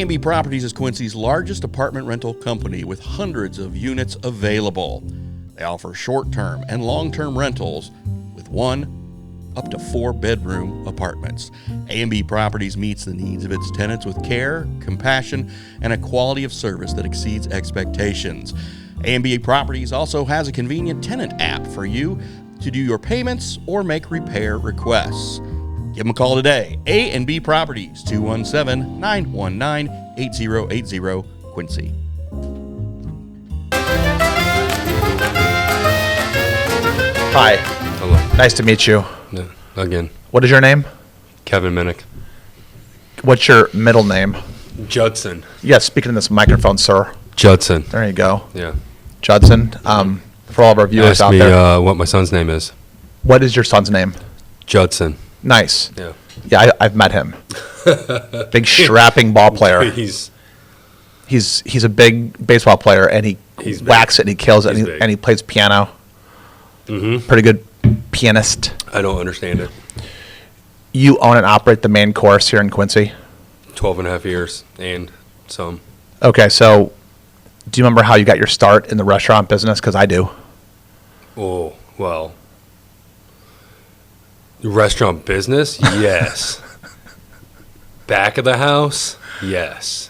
A&B Properties is Quincy's largest apartment rental company with hundreds of units available. They offer short-term and long-term rentals with 1 up to 4 bedroom apartments. A&B Properties meets the needs of its tenants with care, compassion, and a quality of service that exceeds expectations. A&B Properties also has a convenient tenant app for you to do your payments or make repair requests. Give them a call today. A&B Properties, 217-919-8080, Quincy. Hi. Hello. Nice to meet you. Yeah, again. What is your name? Kevin Minnick. What's your middle name? Judson. Yes, speaking in this microphone, sir. Judson. There you go. Yeah. Judson. For all of our viewers Ask out me there. what my son's name is. What is your son's name? Judson. Nice. Yeah. Yeah, I've met him. Big strapping ball player. He's He's a big baseball player, and he He's whacks it, and he kills it, He's and he plays piano. Mm-hmm. Pretty good pianist. I don't understand it. You own and operate the main course here in Quincy? 12 and a half years and some. Okay, so do you remember how you got your start in the restaurant business? Because I do. Oh, well. Restaurant business? Yes. Back of the house? Yes.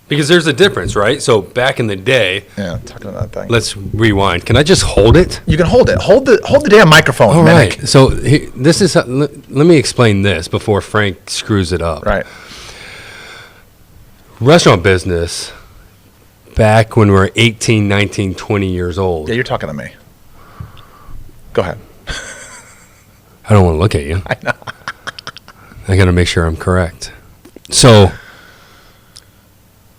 Because there's a difference, right? So back in the day, Yeah, talking about that thing. let's rewind. Can I just hold it? You can hold it. Hold the damn microphone, All Minnick. right. So this is. Let me explain this before Frank screws it up. Right. Restaurant business, back when we were 18, 19, 20 years old. Yeah, you're talking to me. Go ahead. I don't want to look at you. I know. I got to make sure I'm correct. So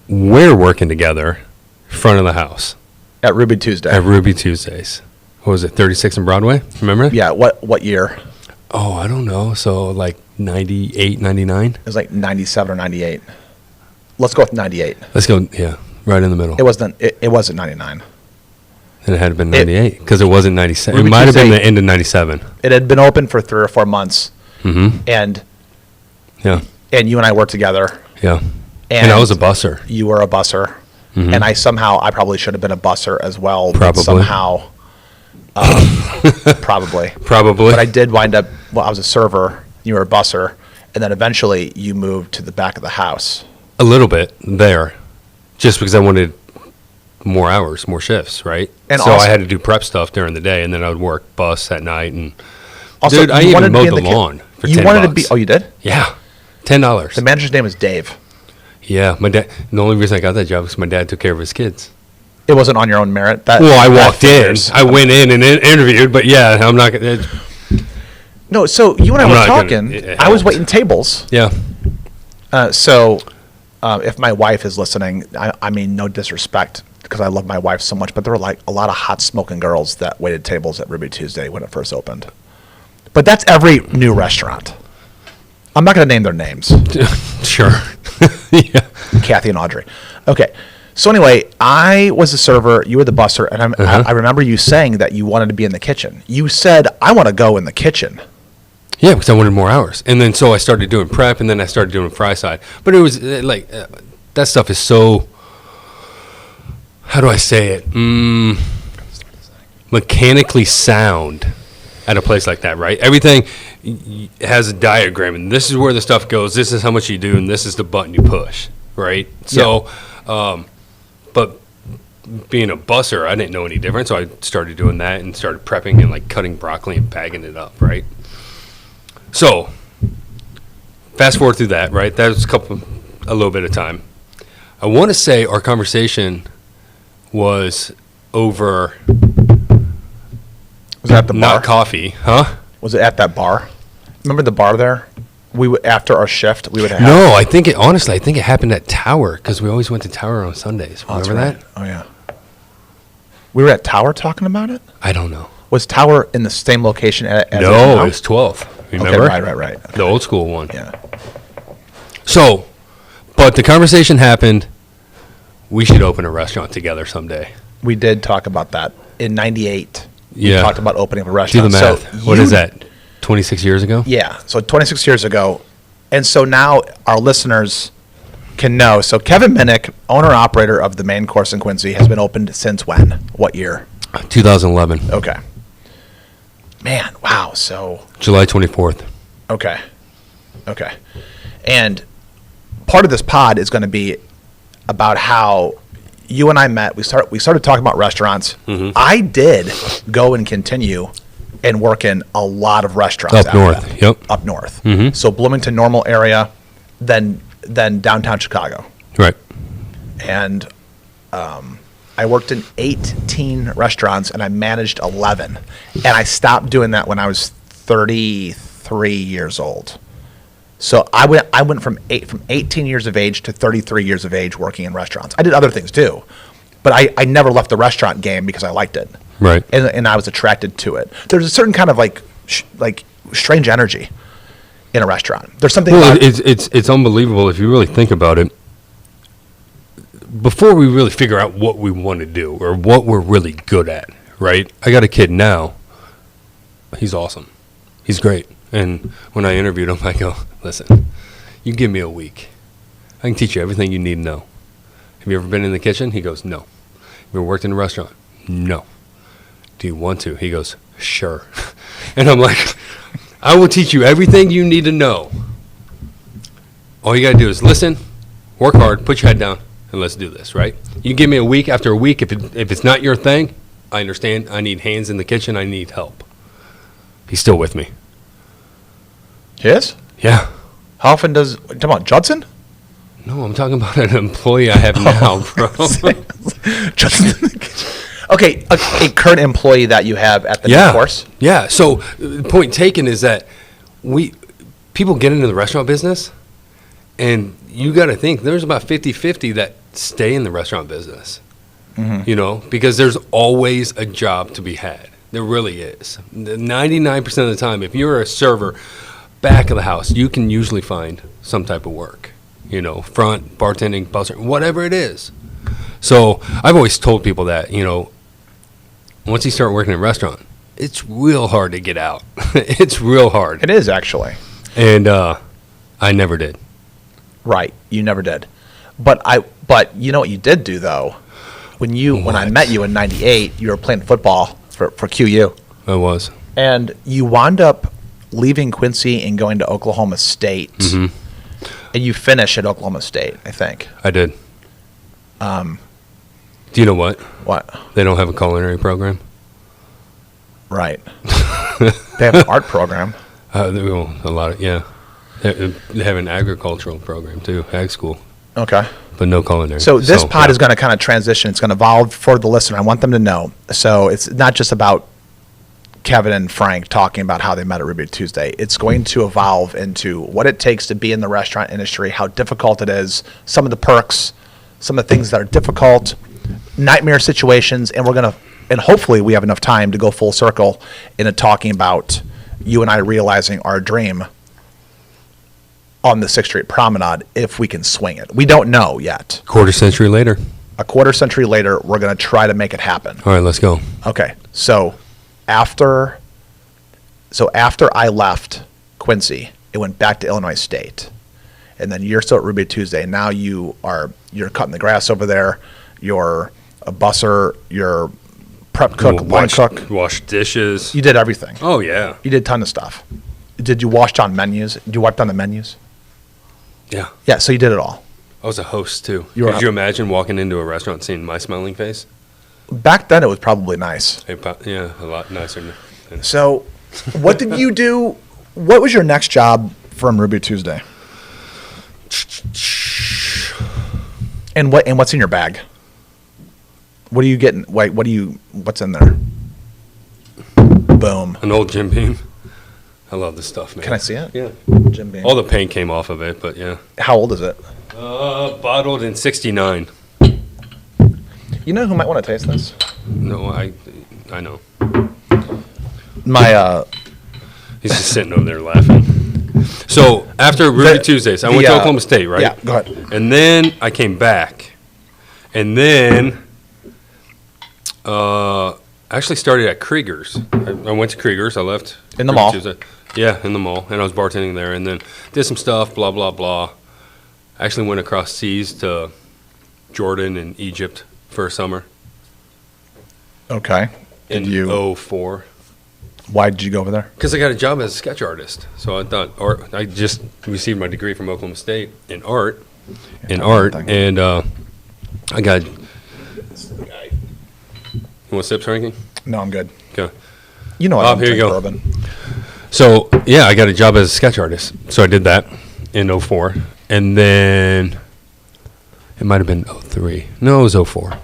we're working together, front of the house At Ruby Tuesday. at Ruby Tuesdays. What was it? 36 and Broadway. Remember? Yeah. What year? Oh, I don't know. So like 98, 99. It was like 97 or 98. Let's go with 98. Let's go. Yeah, right in the middle. It wasn't. It wasn't 99. And it had been 98 because it wasn't 97. Ruby It might have been Tuesday- the end of 97. It had been open for 3 or 4 months, Mm-hmm. and Yeah. you and I worked together. Yeah. And I was a busser. You were a busser, Mhm. and I probably should have been a busser as well. but Probably. somehow, probably. Probably. But I did wind up. Well, I was a server. You were a busser, and then eventually you moved to the back of the house. A little bit there, just because I wanted more hours, more shifts, right? And so also- I had to do prep stuff during the day, and then I would work bus at night. And Also, dude, I you wanted even to be mowed in the ki- lawn for You $10. wanted to be. Oh, you did. Yeah, $10. The manager's name is Dave. Yeah, my dad. The only reason I got that job was my dad took care of his kids. It wasn't on your own merit. That Well, I that walked in, figures. I went in and interviewed, but yeah, I'm not gonna. No, so you and I I'm were not gonna- talking. it I was helped. waiting tables. Yeah, If my wife is listening, I mean no disrespect because I love my wife so much, but there were like a lot of hot smoking girls that waited tables at Ruby Tuesday when it first opened. But that's every new restaurant. I'm not going to name their names, sure. Yeah, Kathy and Audrey. Okay. So anyway, I was the server, you were the busser, and I remember you saying that you wanted to be in the kitchen. You said, I want to go in the kitchen. yeah, because I wanted more hours, and then so I started doing prep, and then I started doing fry side. But it was that stuff is so. How do I say it? Mechanically sound at a place like that, right? Everything has a diagram, and this is where the stuff goes. This is how much you do, and this is the button you push, right? So, but being a busser, I didn't know any different, so I started doing that and started prepping and like cutting broccoli and bagging it up, right? So, fast forward through that, right? That was a little bit of time. I want to say our conversation was over Was it at the bar? not coffee, huh? Was it at that bar? Remember the bar there? We would, after our shift, we would have. No, I think it happened at Tower because we always went to Tower on Sundays. Oh, that's Remember right. that? Oh, yeah. We were at Tower talking about it? I don't know. Was Tower in the same location as it is No, now? it was 12th. Remember? Okay, right. Okay. The old school one. Yeah. So, but the conversation happened. We should open a restaurant together someday. We did talk about that in '98. Yeah. We talked about opening a Do restaurant. the math. So What you- is that? 26 years ago? Yeah. So 26 years ago. And so now our listeners can know. So Kevin Minnick, owner-operator of the main course in Quincy, has been opened since when? What year? 2011. Okay. Man, wow. So July 24th. Okay. And part of this pod is going to be about how you and I met. We started talking about restaurants. Mm-hmm. I did go and continue and work in a lot of restaurants Up after north, that. yep. Up north. Mhm. So Bloomington, Normal area, then downtown Chicago. Right. And I worked in 18 restaurants and I managed 11. And I stopped doing that when I was 33 years old. So I went from 18 years of age to 33 years of age working in restaurants. I did other things too, but I never left the restaurant game because I liked it. Right. And I was attracted to it. There's a certain kind of like strange energy in a restaurant. There's something Well, about it's unbelievable if you really think about it. Before we really figure out what we want to do or what we're really good at, right? I got a kid now. He's awesome. He's great. And when I interviewed him, I go, listen, you give me a week. I can teach you everything you need to know. Have you ever been in the kitchen? He goes, no. Have you ever worked in a restaurant? No. Do you want to? He goes, sure. And I'm like, I will teach you everything you need to know. All you got to do is listen, work hard, put your head down, and let's do this, right? You give me a week after a week. If it's not your thing, I understand. I need hands in the kitchen. I need help. He's still with me. Yes? Yeah. How often does you talking about Judson? No, I'm talking about an employee I have now, bro. Judson. Okay, a current employee that you have at the new course? Yeah. So the point taken is that people get into the restaurant business, and you got to think there's about 50-50 that stay in the restaurant business. Mm-hmm. You know, because there's always a job to be had. There really is. 99% of the time, if you're a server, back of the house, you can usually find some type of work. You know, front, bartending, busser, whatever it is. So I've always told people that, you know, once you start working in a restaurant, it's real hard to get out. It's real hard. It is, actually. And I never did. Right, you never did. But you know what you did do, though? When I met you in 98, you were playing football for QU. I was. And you wound up leaving Quincy and going to Oklahoma State. Mm-hmm. And you finished at Oklahoma State, I think. I did. Do you know what? What? They don't have a culinary program. Right. They have an art program. A lot of, yeah. They have an agricultural program, too, ag school. Okay. But no culinary. So this pod is going to kind of transition. It's going to evolve for the listener. I want them to know. So it's not just about Kevin and Frank talking about how they met at Ruby Tuesday. It's going to evolve into what it takes to be in the restaurant industry, how difficult it is, some of the perks, some of the things that are difficult, nightmare situations, and hopefully we have enough time to go full circle into talking about you and I realizing our dream on the 6th Street Promenade if we can swing it. We don't know yet. Quarter century later. A quarter century later, we're going to try to make it happen. All right, let's go. Okay, so after I left Quincy, it went back to Illinois State, and then you're still at Ruby Tuesday. Now you're cutting the grass over there. You're a busser. You're prep cook, line cook. Wash dishes. You did everything. Oh yeah. You did a ton of stuff. Did you wash down menus? Did you wipe down the menus? Yeah. Yeah. So you did it all. I was a host too. You Could you imagine walking into a restaurant and seeing my smiling face? Back then, it was probably nice. Yeah, a lot nicer. So, what did you do? What was your next job from Ruby Tuesday? And what's in your bag? What are you getting? Wait, what's in there? Boom. An old Jim Beam. I love this stuff, man. Can I see it? Yeah. Jim Beam. All the paint came off of it, but yeah. How old is it? Bottled in '69. You know who might want to taste this? No, I know. He's just sitting over there laughing. So after Ruby Tuesdays, I went to Oklahoma State, right? Yeah, go ahead. And then I came back, and then actually started at Krieger's. I went to Krieger's. I left in the Ruby mall. Tuesday. Yeah, in the mall, and I was bartending there, and then did some stuff, blah blah blah. I actually went across seas to Jordan and Egypt for a summer Okay. in Did you? '04. Why did you go over there? Because I got a job as a sketch artist. So I thought, I just received my degree from Oklahoma State in art. Tell me that thing. And I got. You want sips or anything? No, I'm good. Okay. You know I Oh, don't here you drink go. bourbon. So, yeah, I got a job as a sketch artist. So I did that in '04. And then it might have been '03. No, it was '04.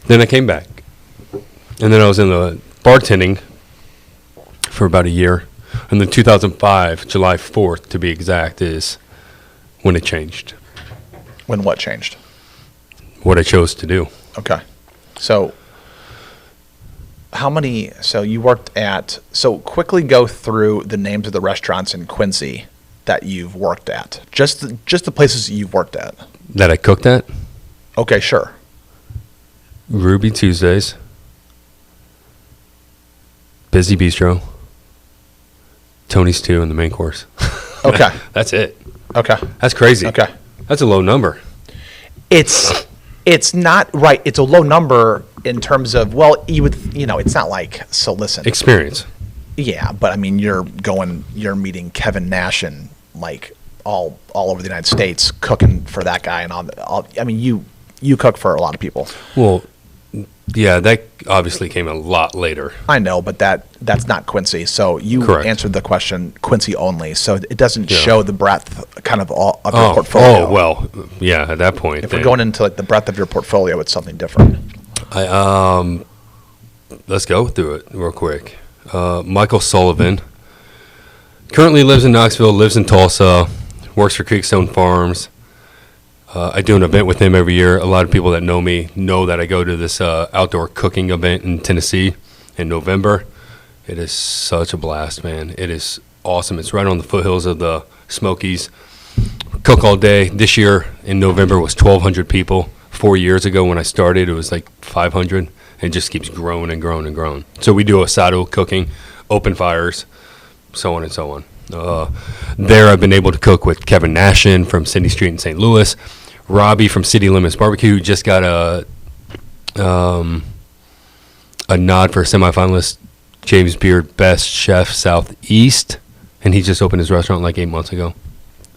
Then I came back. And then I was in the bartending for about a year. And then 2005, July 4th to be exact, is when it changed. When what changed? What I chose to do. Okay. So, so you worked at, so quickly go through the names of the restaurants in Quincy that you've worked at. Just the places you've worked at. That I cooked at? Okay, sure. Ruby Tuesdays. Busy Bistro. Tony's 2 in the main course. Okay. That's it. Okay. That's crazy. Okay. That's a low number. It's not right. It's a low number in terms of, well, it's not like, so listen. Experience. Yeah, but I mean, you're meeting Kevin Nash and like all over the United States cooking for that guy and all. I mean, you cook for a lot of people. Well, yeah, that obviously came a lot later. I know, but that's not Quincy. So you Correct. answered the question Quincy only. So it doesn't Yeah. show the breadth kind of all of your portfolio. Oh, well, yeah, at that point. If we're going into like the breadth of your portfolio, it's something different. Let's go through it real quick. Michael Sullivan currently lives in Knoxville, lives in Tulsa, works for Creekstone Farms. I do an event with him every year. A lot of people that know me know that I go to this outdoor cooking event in Tennessee in November. It is such a blast, man. It is awesome. It's right on the foothills of the Smokies. Cook all day. This year in November was 1,200 people. 4 years ago when I started, it was like 500. It just keeps growing and growing and growing. So we do asado cooking, open fires, so on and so on. There I've been able to cook with Kevin Nashin from Cindy Street in St. Louis, Robbie from City Limits Barbecue, who just got a nod for a semifinalist, James Beard Best Chef Southeast, and he just opened his restaurant like 8 months ago.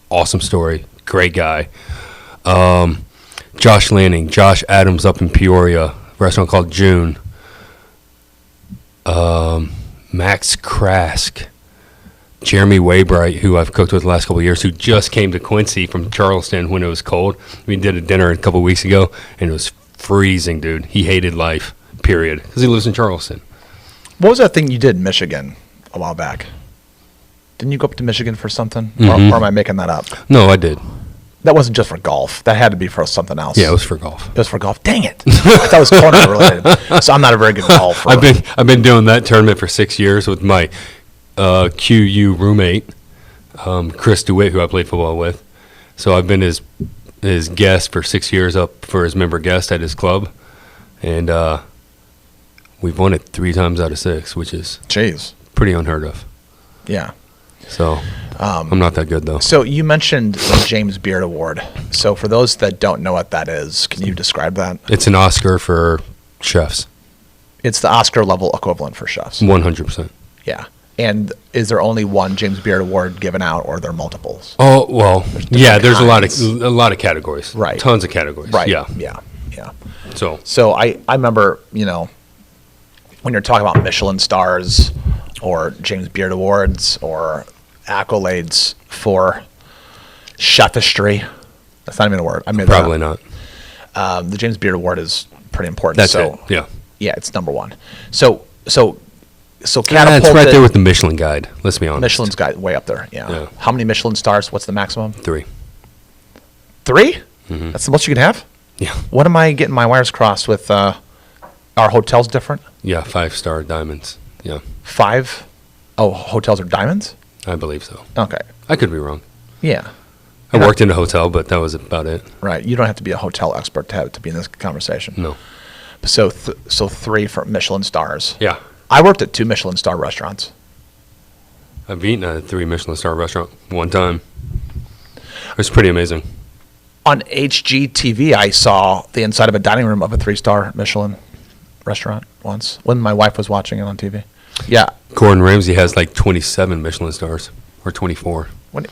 Awesome story, great guy. Josh Lanning, Josh Adams up in Peoria, restaurant called June. Max Krask, Jeremy Waybright, who I've cooked with the last couple of years, who just came to Quincy from Charleston when it was cold. We did a dinner a couple of weeks ago, and it was freezing, dude. He hated life, period, because he lives in Charleston. What was that thing you did in Michigan a while back? Didn't you go up to Michigan for something? Mhm. Or am I making that up? No, I did. That wasn't just for golf. That had to be for something else. Yeah, it was for golf. It was for golf. Dang it! I thought it was corner related. So I'm not a very good golfer. I've been doing that tournament for 6 years with my QU roommate, Chris DeWitt, who I played football with. So I've been his guest for 6 years, up for his member guest at his club, and we've won it 3 times out of 6, which is Jeez. pretty unheard of. Yeah. So I'm not that good though. So you mentioned the James Beard Award. So for those that don't know what that is, can you describe that? It's an Oscar for chefs. It's the Oscar level equivalent for chefs. 100%. Yeah. And is there only one James Beard Award given out, or are there multiples? Oh well, yeah. There's kinds. a lot of categories. Right. Tons of categories. Right. Yeah. Yeah. So I remember, when you're talking about Michelin stars or James Beard Awards or accolades for chefistry, that's not even a word. I made probably that not. up. The James Beard Award is pretty important. That's so it. Yeah. yeah, it's number one. So Yeah, catapulted. it's right there with the Michelin Guide. Let's be honest. Michelin's got way up there. Yeah. Yeah. How many Michelin stars? What's the maximum? 3. 3? Mhm. That's the most you can have? Yeah. What am I getting my wires crossed with? Our hotels different? Yeah. 5-star diamonds. Yeah. 5? Oh, hotels are diamonds? I believe so. Okay. I could be wrong. Yeah. I worked in a hotel, but that was about it. Right. You don't have to be a hotel expert to be in this conversation. No. So 3 for Michelin stars. Yeah. I worked at 2 Michelin star restaurants. I've eaten at a 3 Michelin star restaurant one time. It was pretty amazing. On HGTV, I saw the inside of a dining room of a 3-star Michelin restaurant once when my wife was watching it on TV. Yeah. Gordon Ramsay has like 27 Michelin stars, or 24. When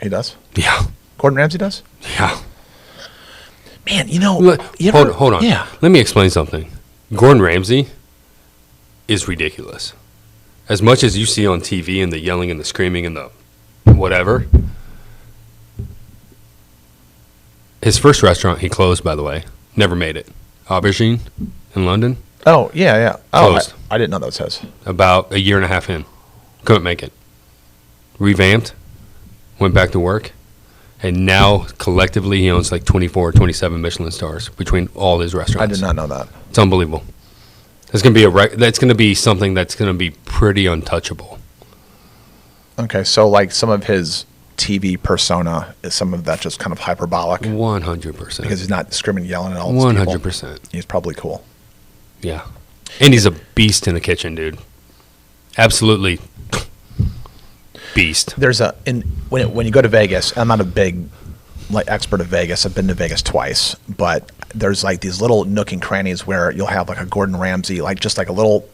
he does? Yeah. Gordon Ramsay does? Yeah. Man, you know. Hold on. Yeah. Let me explain something. Gordon Ramsay is ridiculous. As much as you see on TV and the yelling and the screaming and the whatever. His first restaurant he closed, by the way. Never made it. Aubergine in London. Oh, yeah. Oh, Closed. I didn't know that was his. About a year and a half in. Couldn't make it. Revamped. Went back to work. And now, collectively, he owns like 24 or 27 Michelin stars between all his restaurants. I did not know that. It's unbelievable. It's going to be that's going to be something that's going to be pretty untouchable. Okay, so like some of his TV persona is some of that just kind of hyperbolic 100%. because he's not screaming, yelling at all these people. 100%. He's probably cool. Yeah. And he's a beast in the kitchen, dude. Absolutely beast. There's when you go to Vegas, I'm not a big expert of Vegas. I've been to Vegas twice, but there's like these little nook and crannies where you'll have like a Gordon Ramsay, like just like a little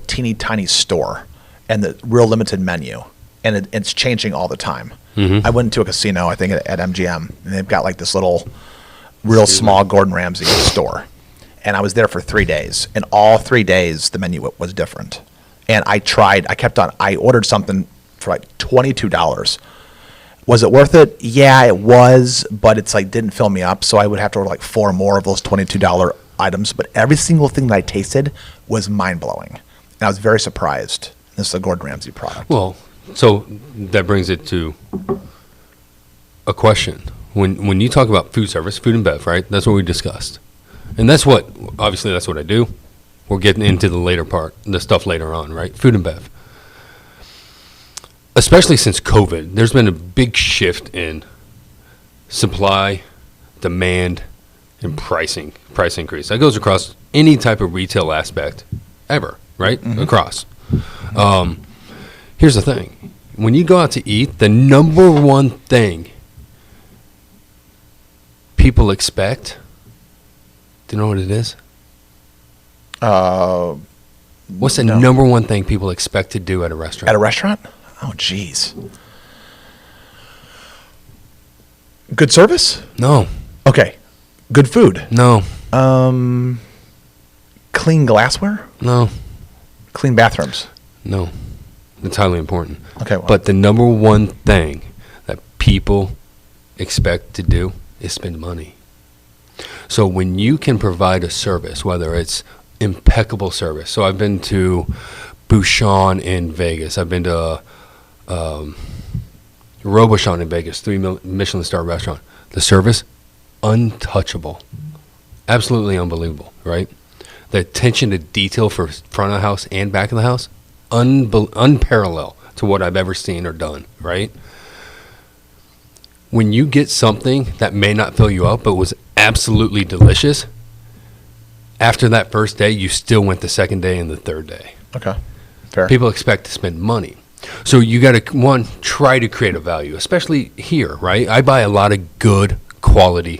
teeny tiny store, and the real limited menu, and it's changing all the time. Mm-hmm. I went to a casino, I think at MGM, and they've got like this little real small Gordon Ramsay store, and I was there for 3 days, and all 3 days the menu was different, and I ordered something for like $22. Was it worth it? Yeah, it was, but it's like didn't fill me up, so I would have to order like 4 more of those $22 items. But every single thing that I tasted was mind-blowing, and I was very surprised. This is a Gordon Ramsay product. Well, so that brings it to a question. When you talk about food service, food and bev, right? That's what we discussed. And that's what I do. We're getting into the stuff later on, right? Food and bev. Especially since COVID, there's been a big shift in supply, demand, and price increase. That goes across any type of retail aspect ever, right? Mm-hmm. Across. Here's the thing. When you go out to eat, the number one thing people expect, do you know what it is? What's the number one thing people expect to do at a restaurant? At a restaurant? Oh, jeez. Good service? No. Okay. Good food? No. Clean glassware? No. Clean bathrooms? No. It's highly important. Okay. Well. But the number one thing that people expect to do is spend money. So when you can provide a service, whether it's impeccable service. So I've been to Bouchon in Vegas. I've been to Robuchon in Vegas, 3 Michelin star restaurant. The service, untouchable. Absolutely unbelievable, right? The attention to detail for front of the house and back of the house, unparalleled to what I've ever seen or done, right? When you get something that may not fill you up but was absolutely delicious, after that first day, you still went the second day and the third day. Okay. Fair. People expect to spend money. So you got to, try to create a value, especially here, right? I buy a lot of good quality,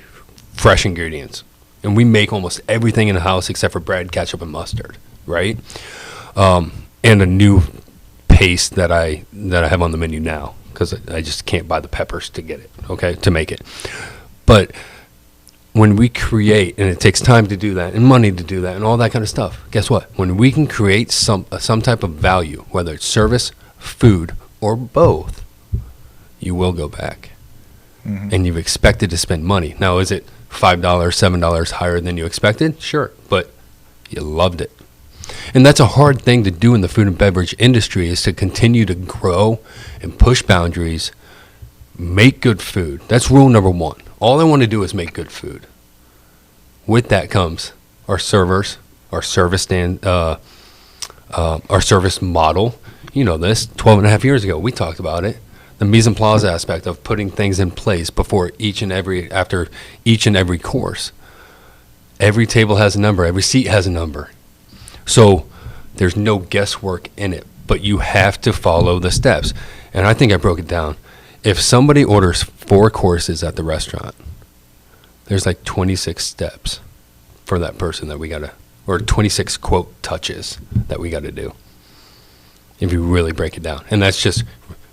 fresh ingredients. And we make almost everything in the house except for bread, ketchup, and mustard, right? And a new paste that I have on the menu now because I just can't buy the peppers to get it, okay, to make it. But when we create, and it takes time to do that and money to do that and all that kind of stuff, guess what? When we can create some type of value, whether it's service, food, or both, you will go back. Mm-hmm. And you've expected to spend money. Now, is it $5, $7 higher than you expected? Sure, but you loved it. And that's a hard thing to do in the food and beverage industry, is to continue to grow and push boundaries, make good food. That's rule number one. All I want to do is make good food. With that comes our servers, our service our service model. You know this, 12 and a half years ago, we talked about it. The mise en place aspect of putting things in place after each and every course. Every table has a number, every seat has a number. So there's no guesswork in it, but you have to follow the steps. And I think I broke it down. If somebody orders 4 courses at the restaurant, there's like 26 steps for that person that we got to, or 26 quote touches that we got to do. If you really break it down. And that's just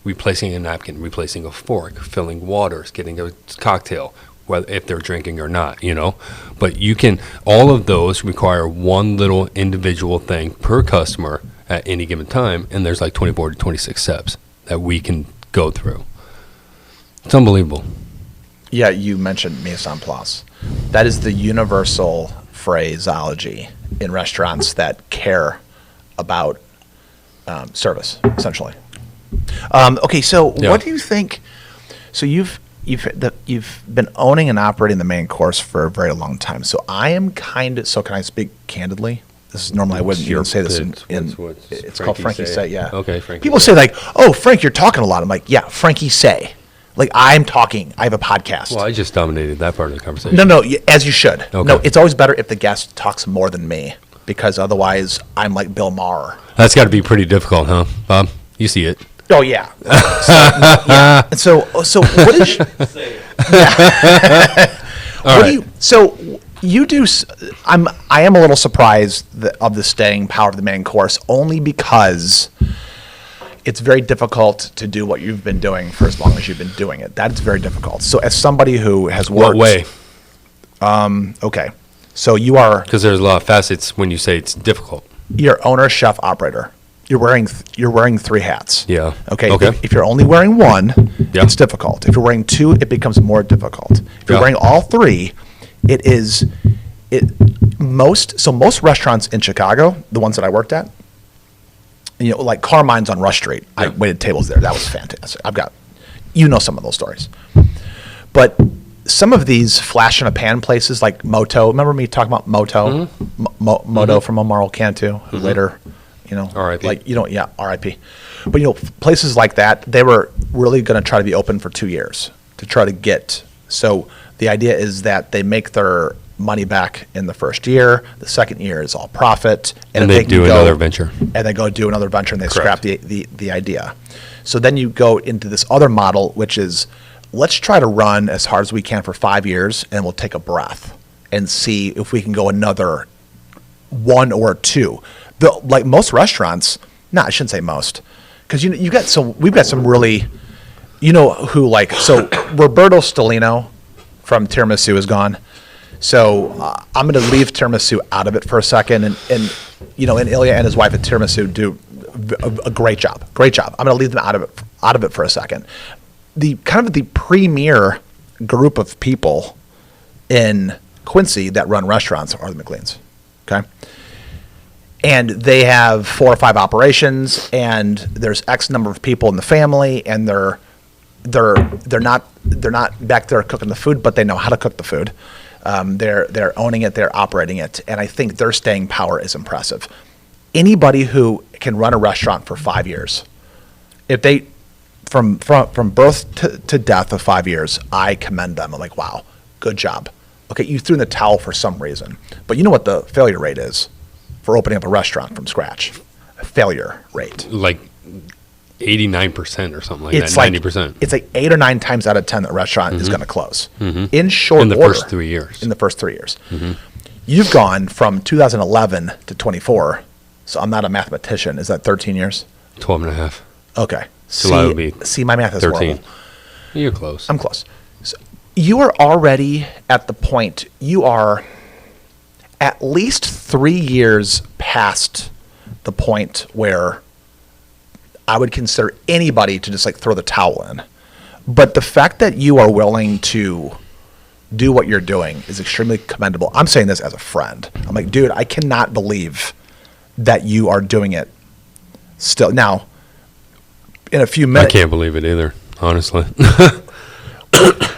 replacing a napkin, replacing a fork, filling waters, getting a cocktail, whether if they're drinking or not, you know. But you can, all of those require one little individual thing per customer at any given time, and there's like 24 to 26 steps that we can go through. It's unbelievable. Yeah, you mentioned mise en place. That is the universal phraseology in restaurants that care about service, essentially. Okay, so what do you think? So you've been owning and operating the main course for a very long time. So I am kind of. So can I speak candidly? This is normally I wouldn't even say this in it's called Frankie Say. Yeah. Okay, Frankie. People say like, "Oh, Frank, you're talking a lot." I'm like, "Yeah, Frankie Say." Like I'm talking. I have a podcast. Well, I just dominated that part of the conversation. No, as you should. Okay. No, it's always better if the guest talks more than me because otherwise I'm like Bill Maher. That's got to be pretty difficult, huh, Bob? You see it. Oh yeah. Yeah. And so what is? All right. I am a little surprised of the staying power of the main course only because it's very difficult to do what you've been doing for as long as you've been doing it. That's very difficult. So as somebody who has worked. What way? Okay. So you are. Because there's a lot of facets when you say it's difficult. You're owner, chef, operator. You're wearing 3 hats. Yeah. Okay. Okay. If you're only wearing one, Yeah. it's difficult. If you're wearing 2, it becomes more difficult. If you're Yeah. wearing all 3, most restaurants in Chicago, the ones that I worked at, you know, like Carmine's on Rush Street. I Yeah. waited tables there. That was fantastic. Some of those stories. But some of these flash in a pan places like Moto. Remember me talking about Moto? Moto from Omar Cantu, who later, R.I.P.. R.I.P. But, places like that, they were really going to try to be open for 2 years to try to get. So the idea is that they make their money back in the first year. The second year is all profit. And they do another venture. And they go do another venture and they Correct. scrap the idea. So then you go into this other model, which is let's try to run as hard as we can for 5 years and we'll take a breath and see if we can go another 1 or 2. Like most restaurants, I shouldn't say most, because we've got some really, so Roberto Stellino from Tiramisu is gone. So I'm going to leave Tiramisu out of it for a second, and Ilya and his wife at Tiramisu do a great job. Great job. I'm going to leave them out of it for a second. The kind of the premier group of people in Quincy that run restaurants are the McLeans. Okay. And they have 4 or 5 operations, and there's X number of people in the family, and they're not back there cooking the food, but they know how to cook the food. They're owning it, they're operating it, and I think their staying power is impressive. Anybody who can run a restaurant for 5 years, if they from birth to death of 5 years, I commend them. I'm like, wow, good job. Okay, you threw in the towel for some reason, but you know what the failure rate is for opening up a restaurant from scratch? Failure rate. Like 89% or something like that, 90%. It's like 8 or 9 times out of 10 that restaurant is going to close in short order. In the first 3 years. In the first 3 years. You've gone from 2011 to 24, so I'm not a mathematician. Is that 13 years? 12 and a half. Okay. July would be See, my math is 13. horrible. You're close. I'm close. So you are already at the point, you are at least 3 years past the point where I would consider anybody to just like throw the towel in. But the fact that you are willing to do what you're doing is extremely commendable. I'm saying this as a friend. I'm like, dude, I cannot believe that you are doing it still. Now, in a few minutes. I can't believe it either, honestly.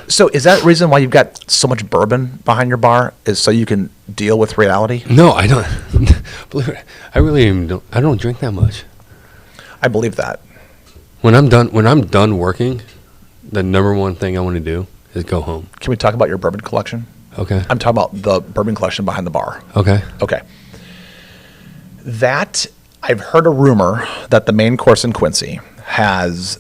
So is that the reason why you've got so much bourbon behind your bar, is so you can deal with reality? No, I don't. Believe it. I really don't. I don't drink that much. I believe that. When I'm done working, the number one thing I want to do is go home. Can we talk about your bourbon collection? Okay. I'm talking about the bourbon collection behind the bar. Okay. Okay. I've heard a rumor that the main course in Quincy has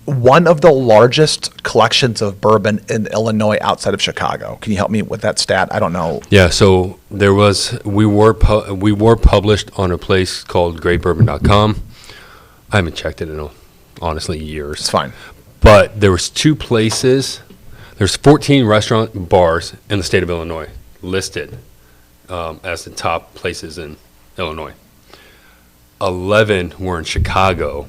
one of the largest collections of bourbon in Illinois outside of Chicago. Can you help me with that stat? I don't know. Yeah, so we were published on a place called greatbourbon.com. I haven't checked it in honestly years. It's fine. But there was 2 places. There's 14 restaurant bars in the state of Illinois listed as the top places in Illinois. 11 were in Chicago,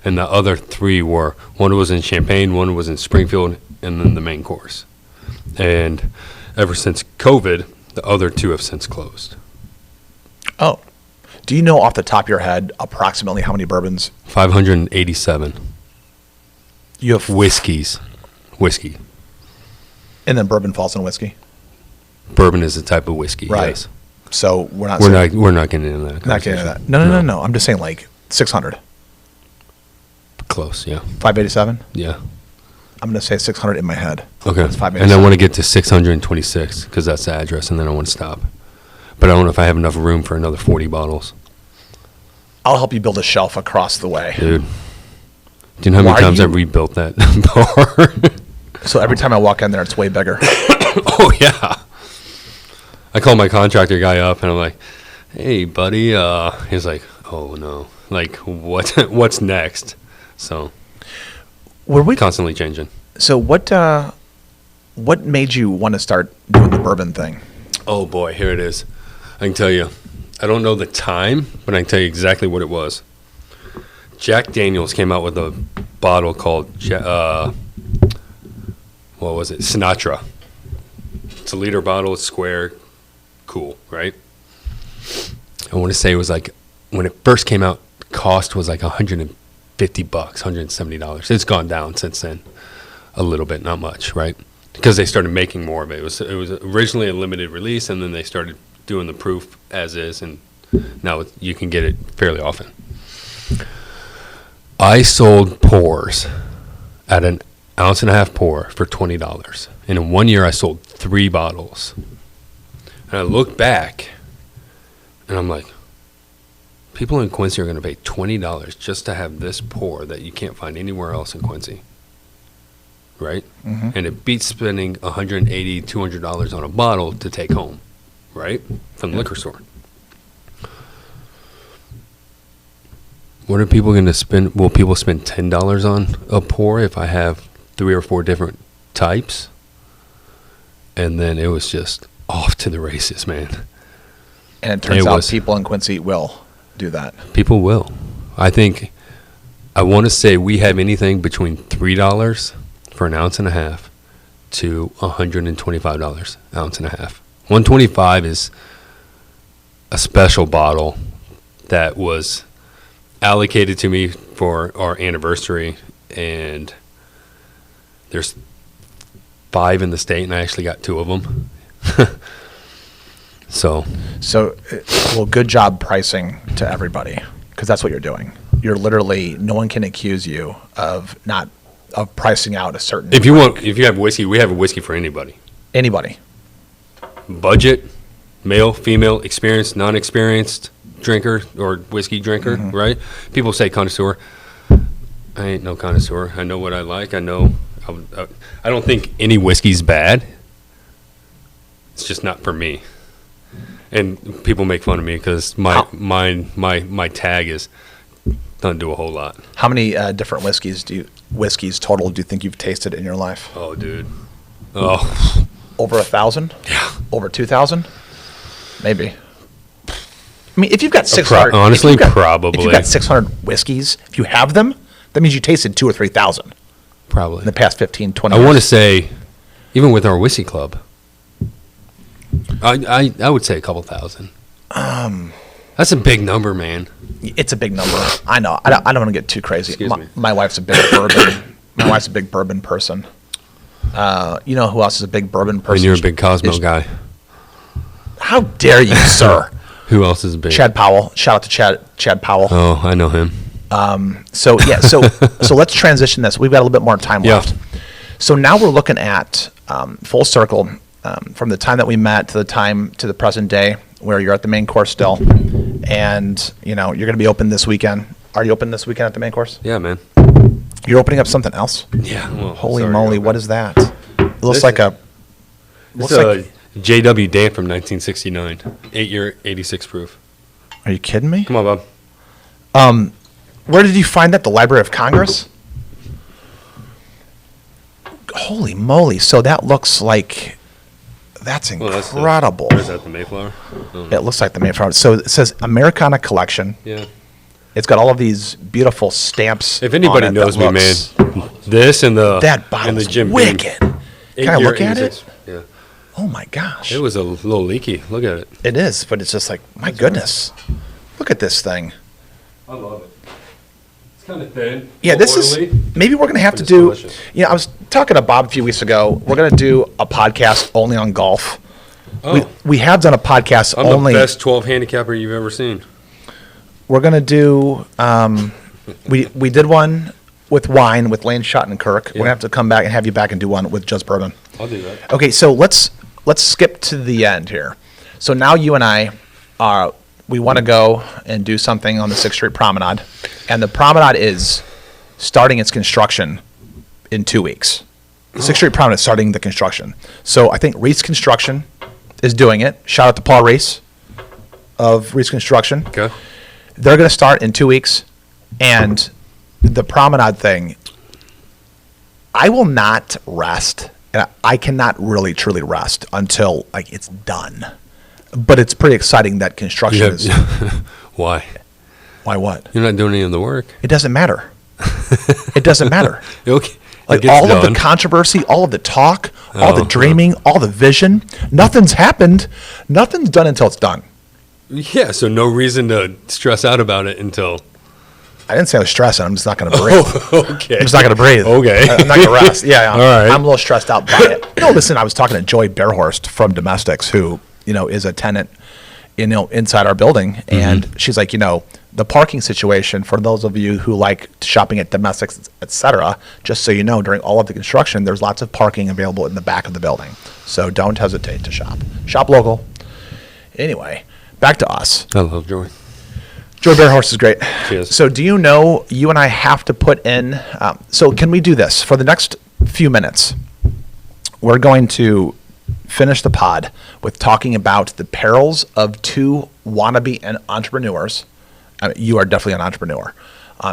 and the other 3 were, one was in Champaign, one was in Springfield, and then the main course. And ever since COVID, the other 2 have since closed. Oh. Do you know off the top of your head approximately how many bourbons? 587. You have Whiskey. And then bourbon falls in whiskey? Bourbon is a type of whiskey, Right. yes. So we're not getting into that. not getting into conversation. that. No. I'm just saying like 600. Close, yeah. 587? Yeah. I'm going to say 600 in my head. Okay. It's 587. And I want to get to 626 because that's the address, and then I want to stop. But I don't know if I have enough room for another 40 bottles. I'll help you build a shelf across the way. Dude. Do you know how many Why are times I you- rebuilt that bar? So every time I walk in there, it's way bigger. Oh, yeah. I call my contractor guy up, and I'm like, hey, buddy. He's like, oh, no. Like, what's next? So, Were we constantly changing. So what made you want to start doing the bourbon thing? Oh, boy, here it is. I can tell you. I don't know the time, but I can tell you exactly what it was. Jack Daniels came out with a bottle called, what was it? Sinatra. It's a liter bottle. It's square. Cool, right? I want to say it was like, when it first came out, cost was like $150, $170. It's gone down since then a little bit, not much, right? Because they started making more of it. It was originally a limited release, and then they started doing the proof as is, and now you can get it fairly often. I sold pours at an 1.5 ounce pour for $20. And in 1 year, I sold 3 bottles. And I look back, and I'm like, people in Quincy are going to pay $20 just to have this pour that you can't find anywhere else in Quincy. Right? Mm-hmm. And it beats spending $180, $200 on a bottle to take home. Right? From the liquor store. What are people going to spend? Will people spend $10 on a pour if I have 3 or 4 different types? And then it was just off to the races, man. And it turns out people in Quincy will do that. People will. I think, I want to say we have anything between $3 for an 1.5 ounces to $125 1.5 ounces. $125 is a special bottle that was allocated to me for our anniversary, and there's 5 in the state, and I actually got 2 of them. So, well, good job pricing to everybody, because that's what you're doing. You're literally, no one can accuse you of pricing out a certain. if you have whiskey, we have a whiskey for anybody. Anybody. Budget, male, female, experienced, non-experienced drinker or whiskey drinker, Mm-hmm. right? People say connoisseur. I ain't no connoisseur. I know what I like. I know. I don't think any whiskey's bad. It's just not for me. And people make fun of me because my tag is doesn't do a whole lot. How many different whiskeys total do you think you've tasted in your life? Oh, dude. Oh, Over 1,000? yeah. Over 2,000? Maybe. I mean, if you've got 600, honestly, if you've got, probably. If you've got 600 whiskeys, if you have them, that means you tasted 2,000 or 3,000 Probably. in the past 15, 20 I years. want to say, even with our whiskey club, I would say a couple thousand. That's a big number, man. It's a big number. I know. I don't want to get too crazy. Excuse me. My wife's a big bourbon. My wife's a big bourbon person. You know who else is a big bourbon person? And you're a big Cosmo guy. How dare you, sir? Who else is big? Chad Powell. Shout out to Chad Powell. Oh, I know him. So let's transition this. We've got a little bit more time Yeah. left. So now we're looking at full circle from the time that we met to the present day, where you're at the main course still, and you're going to be open this weekend. Are you open this weekend at the main course? Yeah, man. You're opening up something else? Yeah. Well, Holy sorry, moly, okay. what is that? It looks This- like a... It's Looks like... a J.W. Dant from 1969. 8-year, 86 proof. Are you kidding me? Come on, Bob. Where did you find that? The Library of Congress? Holy moly. So that looks like... That's Well, incredible. Is that the Mayflower? It looks like the Mayflower. So it says Americana Collection. Yeah. It's got all of these beautiful stamps. If anybody on it knows that me, man, looks- this and the That and the bottle's Jim Beam. wicked. Can I 8-year, look at it? 86. Yeah. Oh my gosh. It was a little leaky. Look at it. It is, but it's just like, my goodness. Look at this thing. I love it. It's kind of thin. Yeah, this is, maybe we're going to have But to it's do, delicious. I was talking to Bob a few weeks ago. We're going to do a podcast only on golf. Oh, We have done a podcast I'm only. the best 12 handicapper you've ever seen. We're going to do, we did one with wine with Lane Schottenkirk. We're going to have to come back and have you back and do one with just bourbon. I'll do that. Okay, so let's skip to the end here. So now you and I we want to go and do something on the 6th Street Promenade, and the promenade is starting its construction in 2 weeks. The 6th Street Promenade is starting the construction. So I think Reese Construction is doing it. Shout out to Paul Reese of Reese Construction. Okay. They're going to start in 2 weeks, and the promenade thing, I will not rest, and I cannot really truly rest until like it's done. But it's pretty exciting that construction is. Why? Why what? You're not doing any of the work. It doesn't matter. It doesn't matter. Okay. Like It gets all of done. the controversy, all of the talk, all the Oh, dreaming, all the vision, nothing's happened. Nothing's done until it's done. Yeah, so no reason to stress out about it until. I didn't say I was stressing. I'm just not going to breathe. Okay. I'm just not going to breathe. Okay. I'm not going to rest. Yeah, All right. I'm a little stressed out by it. No, listen, I was talking to Joy Bearhorst from Domestics, who, is a tenant, inside our building. And she's like, the parking situation, for those of you who like shopping at Domestics, et cetera, just so you know, during all of the construction, there's lots of parking available in the back of the building. So don't hesitate to shop. Shop local. Anyway, back to us. I love Joy. Joy Bearhorst is great. She is. So do you know you and I have to put in, so can we do this? For the next few minutes, we're going to finish the pod with talking about the perils of two wannabe entrepreneurs. You are definitely an entrepreneur.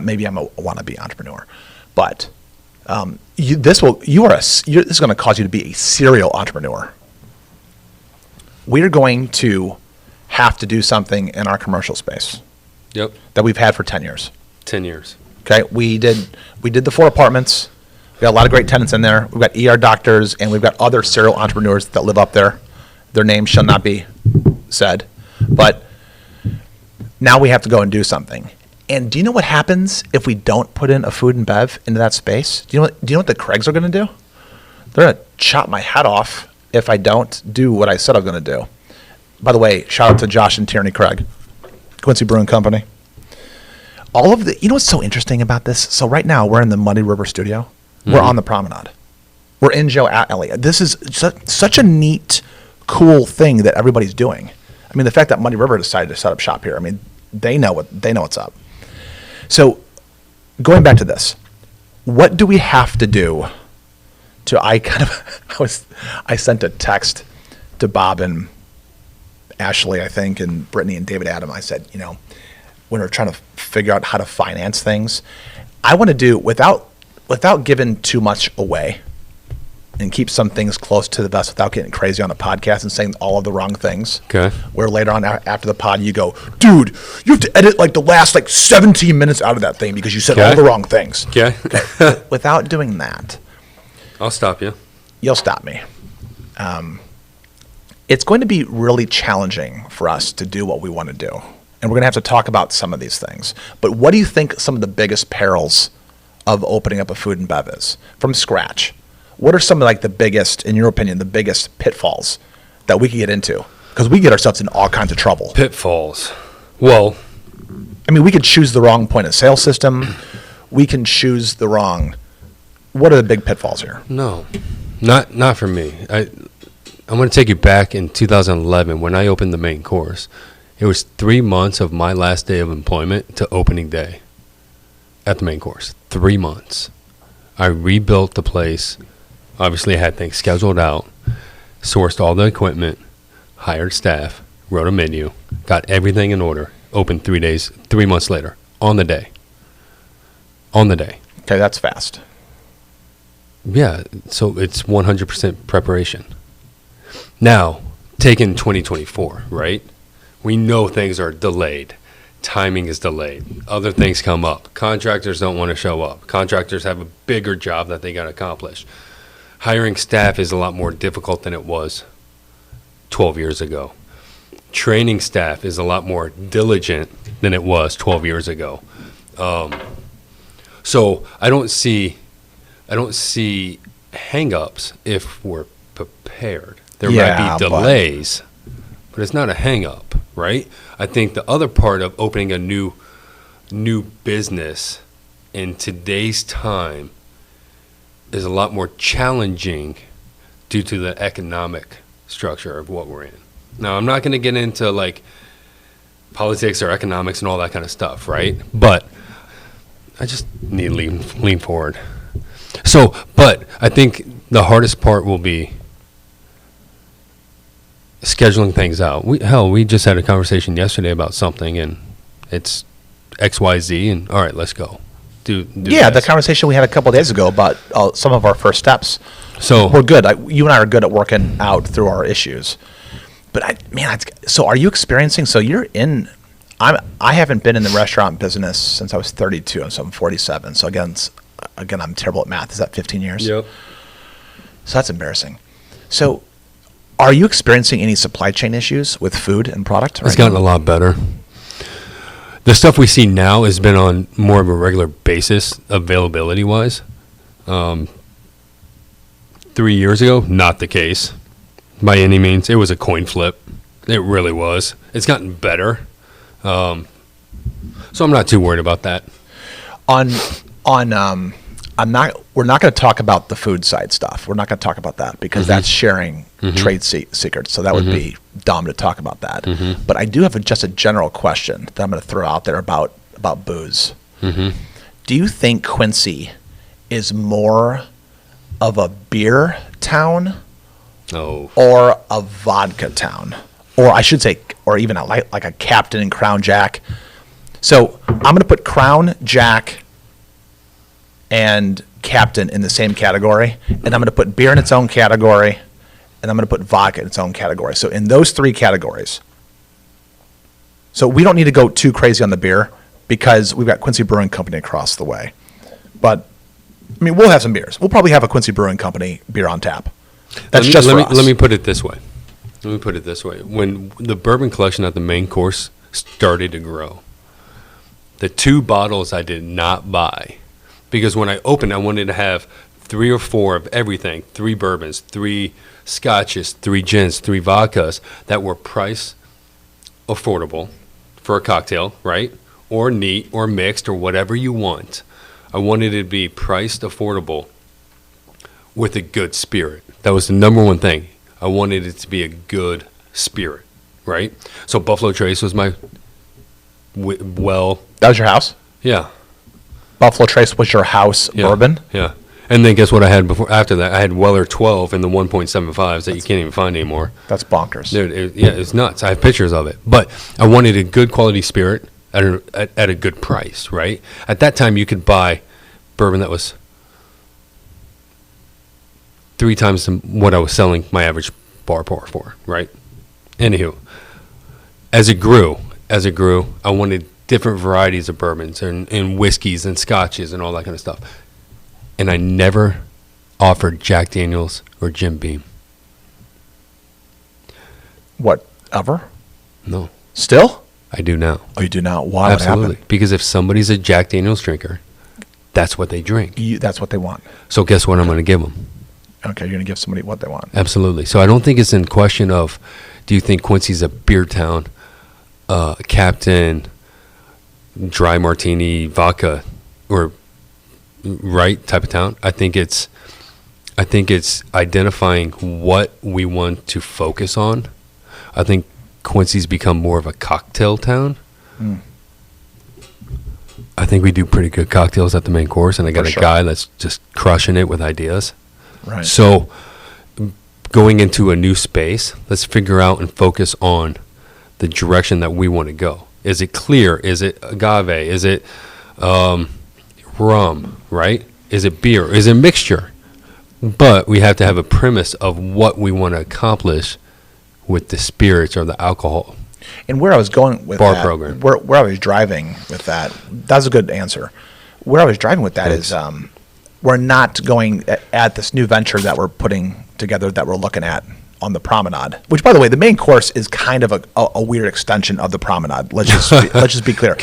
Maybe I'm a wannabe entrepreneur. But this is going to cause you to be a serial entrepreneur. We're going to have to do something in our commercial space Yep. that we've had for 10 years. 10 years. Okay, we did the 4 apartments. We got a lot of great tenants in there. We've got ER doctors, and we've got other serial entrepreneurs that live up there. Their names shall not be said. But now we have to go and do something. And do you know what happens if we don't put in a food and bev into that space? Do you know what the Craigs are going to do? They're going to chop my head off if I don't do what I said I was going to do. By the way, shout out to Josh and Tierney Craig, Quincy Brewing Company. All of the, what's so interesting about this? So right now we're in the Muddy River studio. We're on the promenade. We're in Joe Alley. This is such a neat, cool thing that everybody's doing. I mean, the fact that Muddy River decided to set up shop here. I mean, they know what's up. So, going back to this, what do we have to do? I sent a text to Bob and Ashley, I think, and Brittany and David Adam. I said, when we're trying to figure out how to finance things, I want to do without giving too much away and keep some things close to the vest without getting crazy on the podcast and saying all of the wrong things. Okay. Where later on after the pod you go, dude, you have to edit like the last 17 minutes out of that thing because you said all the wrong things. Okay. Without doing that, I'll stop you. you'll stop me. It's going to be really challenging for us to do what we want to do. And we're going to have to talk about some of these things. But what do you think some of the biggest perils of opening up a food and bev is from scratch? What are some of the biggest, in your opinion, the biggest pitfalls that we could get into? Because we get ourselves in all kinds of trouble. Pitfalls. Well, I mean, we could choose the wrong point of sale system. We can choose the wrong. What are the big pitfalls here? no, not for me. I'm going to take you back in 2011 when I opened the main course. It was 3 months of my last day of employment to opening day at the main course. 3 months. I rebuilt the place. Obviously, I had things scheduled out, sourced all the equipment, hired staff, wrote a menu, got everything in order, opened 3 months later, on the day. On the day. Okay, that's fast. Yeah, so it's 100% preparation. Now, taking 2024, right? We know things are delayed. Timing is delayed. Other things come up. Contractors don't want to show up. Contractors have a bigger job that they got to accomplish. Hiring staff is a lot more difficult than it was 12 years ago. Training staff is a lot more diligent than it was 12 years ago. So I don't see hang-ups if we're prepared. There might be delays, but it's not a hang-up, right? I think the other part of opening a new business in today's time is a lot more challenging due to the economic structure of what we're in. Now, I'm not going to get into like politics or economics and all that kind of stuff, right? But I just need to lean forward. So, but I think the hardest part will be scheduling things out. We just had a conversation yesterday about something, and it's XYZ, and all right, let's go. Do Yeah, this. the conversation we had a couple of days ago about some of our first steps. So We're good. You and I are good at working out through our issues. But so are you experiencing? So you're in. I haven't been in the restaurant business since I was 32, and so I'm 47. So again, I'm terrible at math. Is that 15 years? Yep. So that's embarrassing. So, are you experiencing any supply chain issues with food and product? It's gotten a lot better. The stuff we see now has been on more of a regular basis, availability-wise. 3 years ago, not the case by any means. It was a coin flip. It really was. It's gotten better. So I'm not too worried about that. We're not going to talk about the food side stuff. We're not going to talk about that because that's sharing trade secrets. So that would be dumb to talk about that. But I do have just a general question that I'm going to throw out there about booze. Do you think Quincy is more of a beer town or a vodka town? Or I should say, or even like a Captain and Crown Jack. So I'm going to put Crown, Jack, and Captain in the same category, and I'm going to put beer in its own category, and I'm going to put vodka in its own category. So in those three categories, so we don't need to go too crazy on the beer because we've got Quincy Brewing Company across the way. But I mean, we'll have some beers. We'll probably have a Quincy Brewing Company beer on tap. That's just for us. Let me put it this way. When the bourbon collection at the main course started to grow, the 2 bottles I did not buy, because when I opened, I wanted to have 3 or 4 of everything, 3 bourbons, 3 scotches, 3 gins, 3 vodkas that were price affordable for a cocktail, right? Or neat or mixed or whatever you want. I wanted it to be priced affordable with a good spirit. That was the number one thing. I wanted it to be a good spirit, right? So Buffalo Trace was my That was your house? Yeah. Buffalo Trace was your house bourbon? Yeah. And then guess what I had after that? I had Weller 12 and the 1.75s that you can't even find anymore. That's bonkers. Dude, it's nuts. I have pictures of it. But I wanted a good quality spirit at a good price, right? At that time, you could buy bourbon that was 3 times what I was selling my average bar pour for, right? Anywho, as it grew, I wanted different varieties of bourbons and whiskeys and scotches and all that kind of stuff. And I never offered Jack Daniels or Jim Beam. What, ever? No. Still? I do now. Oh, you do now? Why? Absolutely. What happened? Because if somebody's a Jack Daniels drinker, that's what they drink. That's what they want. So guess what I'm going to give them? Okay, you're going to give somebody what they want. Absolutely. So I don't think it's in question of, do you think Quincy's a beer town, Captain, dry martini, vodka, or right type of town? I think it's identifying what we want to focus on. I think Quincy's become more of a cocktail town. I think we do pretty good cocktails at the main course, and I got For a sure. guy that's just crushing it with ideas. Right. So going into a new space, let's figure out and focus on the direction that we want to go. Is it clear? Is it agave? Is it rum, right? Is it beer? Is it mixture? But we have to have a premise of what we want to accomplish with the spirits or the alcohol. And where I was going with Bar that, program. where I was driving with that's a good answer. Where I was driving with that is we're not going at this new venture that we're putting together that we're looking at on the promenade, which, by the way, the main course is kind of a weird extension of the promenade. Let's just be clear.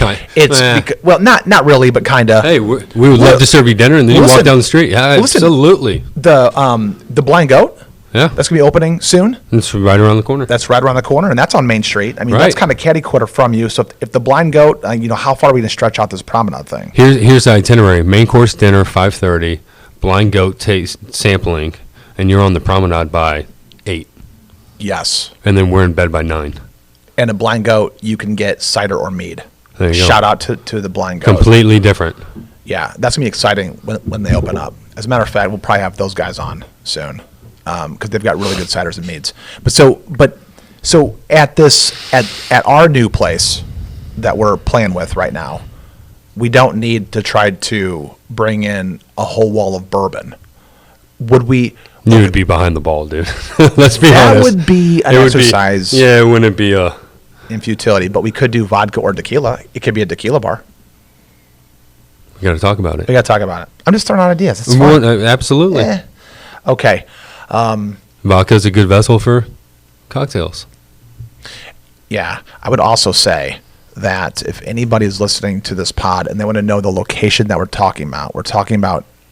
Well, not really, but kind of. Hey, we would love to serve you dinner, and then you listen, walk down the street. Yeah, listen, absolutely. The Blind Goat. Yeah, That's gonna be opening soon. it's right around the corner. That's right around the corner, and that's on Main Street. I mean, that's Right. kind of catty quarter from you. So if the Blind Goat, how far are we gonna stretch out this promenade thing? Here's the itinerary: main course dinner 5:30, blind goat taste sampling, and you're on the promenade by 8, Yes. and then we're in bed by 9. And a Blind Goat, you can get cider or mead. There you go. Shout out to the Blind Goat. Completely different. Yeah, that's gonna be exciting when they open up. As a matter of fact, we'll probably have those guys on soon because they've got really good ciders and meads. So at our new place that we're playing with right now, we don't need to try to bring in a whole wall of bourbon. Would we? You would be behind the ball, dude. Let's be That honest. would be an It would be- exercise yeah, it wouldn't be a. in futility, but we could do vodka or tequila. It could be a tequila bar. We got to talk about it. We got to talk about it. I'm just throwing out ideas. It's Well, fun. absolutely. Eh. Okay. Vodka's a good vessel for cocktails. Yeah. I would also say that if anybody is listening to this pod and they want to know the location that we're talking about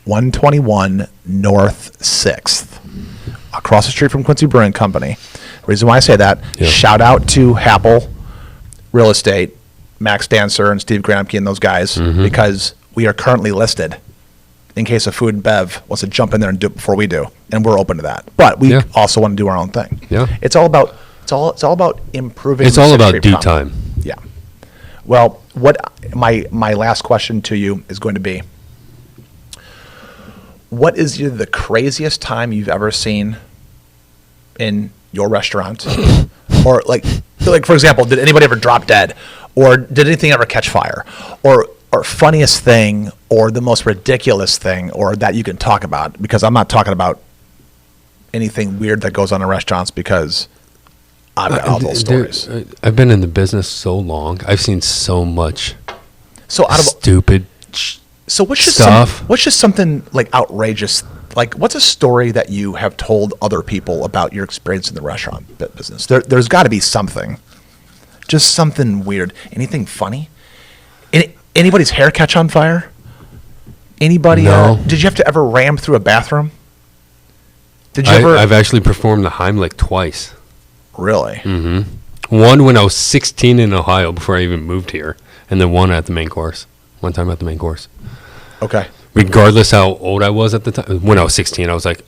121 North 6th, across the street from Quincy Brewing Company. Reason why I say that, Yeah. shout out to Happel Real Estate, Max Dancer and Steve Gramke and those guys, because we are currently listed in case a food and bev wants to jump in there and do it before we do, and we're open to that. But we Yeah. also want to do our own thing. Yeah. It's all about improving. It's the all Sixth about Street due Prom. time. Yeah. Well, what my last question to you is going to be: what is either the craziest time you've ever seen in your restaurant, or like for example, did anybody ever drop dead, or did anything ever catch fire, or funniest thing, or the most ridiculous thing, or that you can talk about? Because I'm not talking about anything weird that goes on in restaurants, because I've got all those stories. I've been in the business so long. I've seen so much So out of stupid. So what's just stuff. what's just something like outrageous? Like, what's a story that you have told other people about your experience in the restaurant business? There's got to be something, just something weird. Anything funny? Anybody's hair catch on fire? Anybody? No. Did you have to ever ram through a bathroom? Did you ever? I've actually performed the Heimlich twice. Really? One when I was 16 in Ohio before I even moved here, and then one at the main course. One time at the main course. Okay. Regardless how old I was at the time, when I was 16, I was like,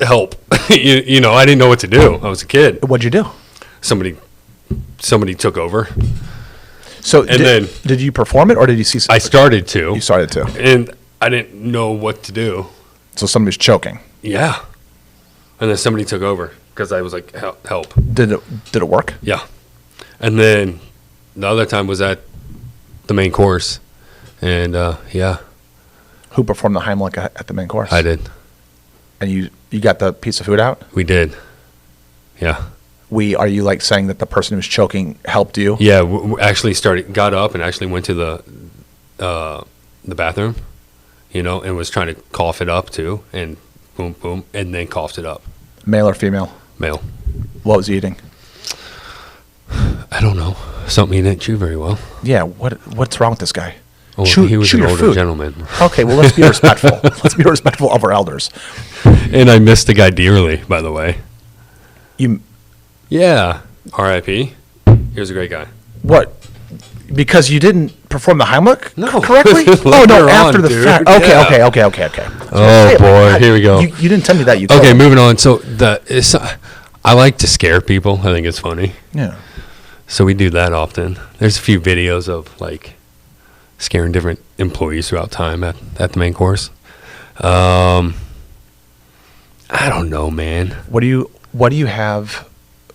help. you know, I didn't know what to do. I was a kid. What'd you do? Somebody took over. So then- did you perform it, or did you see? I started to. You started to. And I didn't know what to do. So somebody's choking. Yeah. And then somebody took over because I was like, help. Did it work? Yeah. And then the other time was at the main course. And yeah, Who performed the Heimlich at the main course? I did. And you got the piece of food out? We did. Yeah. Are you like saying that the person who's choking helped you? Yeah. We actually got up and actually went to the bathroom, you know, and was trying to cough it up too. And boom, boom. And then coughed it up. Male or female? Male. What was he eating? I don't know. Something he didn't chew very well. Yeah, what's wrong with this guy? Oh, Chew- he was chew an your older food. gentleman. Okay, well, let's be respectful. Let's be respectful of our elders. And I missed the guy dearly, by the way. Yeah. R.I.P. He was a great guy. What? Because you didn't perform the Heimlich No. correctly? Oh, no, Later after on, the dude. fact. Yeah. Okay. Oh, Hey, boy. Here we go. You didn't tell me that. You Okay, told me. moving on. So I like to scare people. I think it's funny. Yeah. So we do that often. There's a few videos of like scaring different employees throughout time at the main course. I don't know, man. What do you have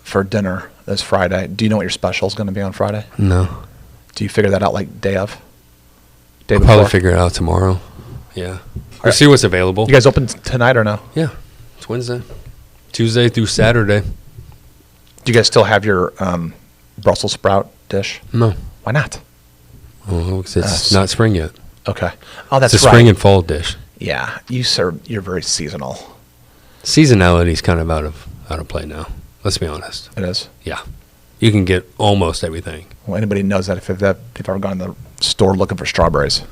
for dinner this Friday? Do you know what your special is going to be on Friday? No. Do you figure that out like day of? Day I'll before? probably figure it out tomorrow. Yeah. We'll see what's available. You guys open tonight or no? Yeah. It's Wednesday. Tuesday through Saturday. Do you guys still have your Brussels sprout dish? No. Why not? Oh, it's not spring yet. Okay. Oh, that's It's a right. spring and fall dish. Yeah, you're very seasonal. Seasonality is kind of out of play now. Let's be honest. It is. Yeah. You can get almost everything. Well, anybody knows that if they've ever gone to the store looking for strawberries.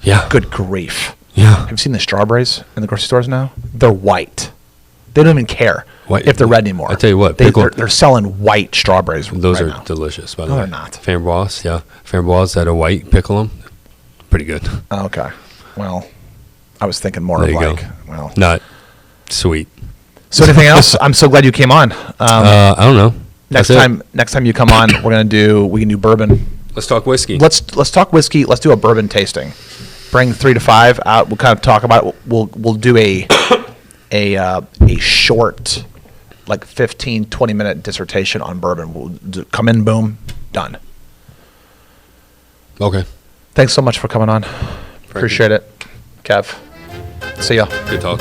Yeah. Good grief. Yeah. Have you seen the strawberries in the grocery stores now? They're white. They don't even care White- if they're red anymore. I tell you what, they're selling white strawberries. Those right are now. delicious, by the No, way. they're not. Framboise, yeah. Framboise that are white, pickle them. Pretty good. Oh, okay. Well, I was thinking more There of you like, go. well. Not sweet. So anything else? I'm so glad you came on. I don't know. Next That's it. time you come on, we can do bourbon. Let's talk whiskey. Let's talk whiskey. Let's do a bourbon tasting. Bring 3 to 5 out. We'll kind of talk about it. We'll do a short, like 15, 20-minute dissertation on bourbon. We'll come in, boom, done. Okay. Thanks so much for coming on. Appreciate it, Kev. See ya. Good talk.